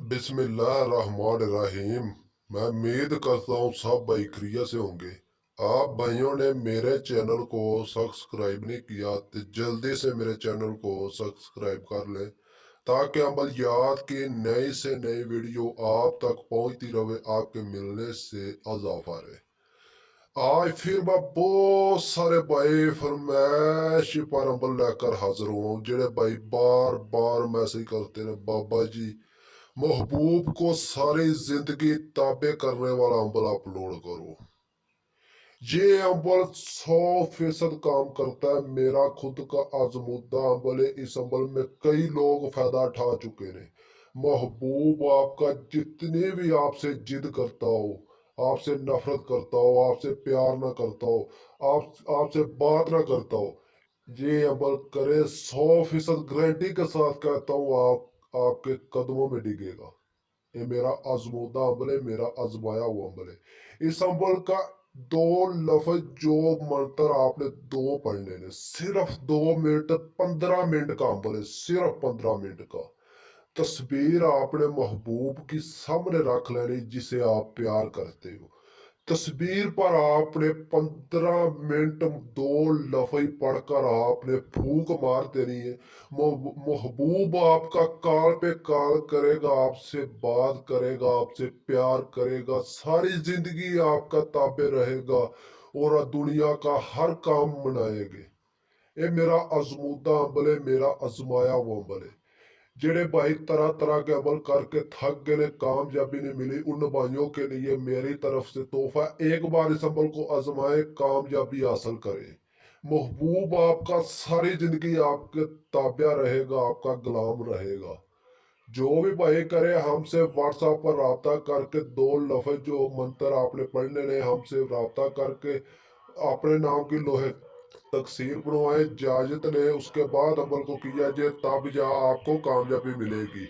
बिस्मिल्लाहिर्रहमानिर्रहीम। मैं उम्मीद करता हूँ सब भाई खैरियत से होंगे। आप भाइयों ने मेरे चैनल को सब्सक्राइब नहीं किया तो जल्दी से मेरे चैनल को सब्सक्राइब कर लें, ताकि अमलियात की नई से नई वीडियो आप तक पहुंचती रहे, आपके मिलने से इजाफा रहे। आज फिर मैं बहुत सारे भाई फरमाइश पर अमल लेकर हाजिर हुआ हूँ, जेड़े भाई बार बार मैसेज करते रहे, बाबा जी महबूब को सारी जिंदगी ताबे करने वाला अम्बल अपलोड करो। ये अम्बल 100% काम करता है। मेरा खुद का आजमूदा अम्बल है। इस अम्बल में कई लोग फायदा उठा चुके हैं। महबूब आपका जितने भी आपसे जिद करता हो, आपसे नफरत करता हो, आपसे प्यार ना करता हो, आपसे बात ना करता हो, ये अमल करे, 100% गारंटी के साथ कहता हूँ, आपके कदमों में डिगेगा। ये मेरा आजमूदा अमल है, मेरा आजमाया हुआ अमल है। इस अमल का दो लफ्ज, जो मंत्र आपने दो पढ़ने ने, सिर्फ 2 मिनट, 15 मिनट का अमल है, सिर्फ 15 मिनट का। तस्वीर आपने महबूब की सामने रख लेनी जिसे आप प्यार करते हो। तस्वीर पर आपने 15 मिनट दो लफ्ज पढ़कर आपने फूक मार देनी है। महबूब आपका काल पे काल करेगा, आपसे बात करेगा, आपसे प्यार करेगा, सारी जिंदगी आपका ताबे रहेगा और दुनिया का हर काम मनाएंगे। ये मेरा आजमूदा अमल है, मेरा आजमाया हुआ अमल है। जेड़े भाई तरह तरह के अमल करके थक गए, कामयाबी नहीं मिली, उन भाइयों के लिए मेरी तरफ से तोहफा, एक बार इस अमल को आजमाए, कामयाबी हासिल करे। महबूब आपका सारी जिंदगी आपके ताबा रहेगा, आपका गुलाम रहेगा। जो भी भाई करे, हमसे व्हाट्सएप पर राब्ता करके दो लफ्ज जो मंत्र आपने पढ़ने ने, हमसे राब्ता करके अपने नाम की लोहे तकसीर बनवाए, इजाजत ले, उसके बाद अमल को किया जाए, तब जा आपको कामयाबी मिलेगी।